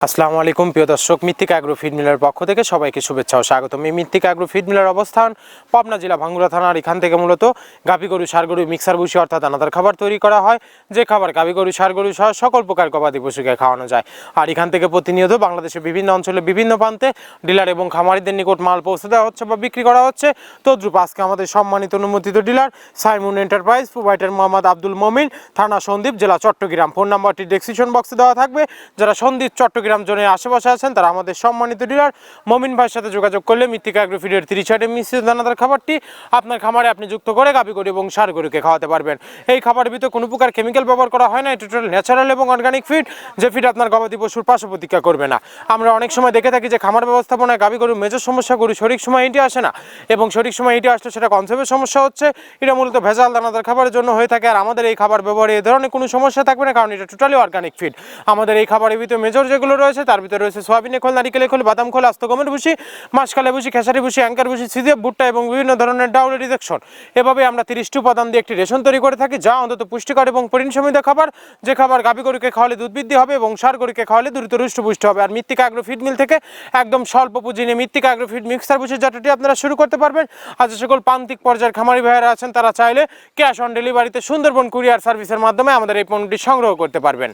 আসসালামু আলাইকুম প্রিয় দর্শক, মৃত্তিকা অ্যাগ্রো ফিড মিলের পক্ষ থেকে সবাইকে শুভেচ্ছা ও স্বাগতম। এই মৃত্তিকা অ্যাগ্রো ফিড মিলের অবস্থান পাবনা জেলা ভাঙ্গুড়া থানার। এখান থেকে মূলত গাভী গরু, ষাঁড় গরু, মিক্সার ভুসি অর্থাৎ দানাদার খাবার তৈরি করা হয়, যে খাবার গাভী গরু, ষাঁড় গরু সহ সকল প্রকার গবাদি পশুকে খাওয়ানো যায়। আর এখান থেকে প্রতিনিয়ত বাংলাদেশের বিভিন্ন অঞ্চলে বিভিন্ন প্রান্তে ডিলার এবং খামারিদের নিকট মাল পৌঁছে দেওয়া হচ্ছে বা বিক্রি করা হচ্ছে। তদ্রুপ আজকে আমাদের সম্মানিত অনুমোদিত dealer Simon enterprise, provider Mohammad Abdul Momin, থানা সন্দ্বীপ, জেলা চট্টগ্রাম। ফোন নাম্বারটি ডেসক্রিপশন বক্সে দেওয়া থাকবে। যারা সন্দ্বীপ চট্টগ্রাম জোনের আশেপাশে আছেন তারা আমাদের সম্মানিত ডিলার মমিন ভাইয়ের সাথে যোগাযোগ করলে মৃত্তিকা অ্যাগ্রো ফিডের 30 মিশ্রিত দানাদার খাবারটি আপনার খামারে আপনি যুক্ত করে গাভী গরু এবং ষাঁড় গরুকে খাওয়াতে পারবেন। এই খাবারের ভিতরে কোনো প্রকার কেমিক্যাল ব্যবহার করা হয় না। টোটাল ন্যাচারাল এবং অর্গানিক ফিড, যে ফিড আপনার গবাদি পশুর পার্শ্ব প্রতিক্রিয়া করবে না। আমরা অনেক সময় দেখে থাকি যে খামার ব্যবস্থাপনায় গাভী গরুর মেজর সমস্যা, গরু সঠিক সময় এটি আসে না, এবং সঠিক সময় এটি আসলে সেটা কনসেপ্টের সমস্যা হচ্ছে। এটা মূলত ভেজাল দানাদার খাবারের জন্য হয়ে থাকে। আর আমাদের এই খাবার ব্যবহারে এই ধরনের কোনো সমস্যা থাকবে না, কারণ এটা টোটালি অর্গানিক ফিড। আমাদের এই খাবারের ভিতরে মেজর যেগুলো রয়েছে তার ভিতরে রয়েছে সয়াবিনের খোল, নারিকেলের খোল, বাদাম খোল, আস্ত গমের ভুসি, মাসকালে ভুসি, খেসারি ভুসি, অ্যাঙ্কার ভুসি, সিজিএফ, ভুট্টা এবং বিভিন্ন ধরনের ডাউল রিজেকশন। এভাবে আমরা 30টি উপাদান দিয়ে একটি রেশন তৈরি করে থাকি, যা অন্তত পুষ্টিকর এবং প্রোটিন সমৃদ্ধ খাবার, যে খাবার গাভী গরুকে খাওয়ালে দুধ বৃদ্ধি হবে এবং ষাঁড় গরুকে খাওয়ালে দ্রুত হৃষ্টপুষ্ট হবে। আর মৃত্তিকা অ্যাগ্রো ফিড মিল থেকে একদম স্বল্প পুঁজি নিয়ে মৃত্তিকা অ্যাগ্রো ফিড মিক্সার ভুসির যাত্রাটি আপনারা শুরু করতে পারবেন। আর যে সকল প্রান্তিক পর্যায়ের খামারি ভাইয়েরা আছেন তারা চাইলে ক্যাশ অন ডেলিভারিতে সুন্দরবন কুরিয়ার সার্ভিসের মাধ্যমে আমাদের এই পণ্যটি সংগ্রহ করতে পারবেন।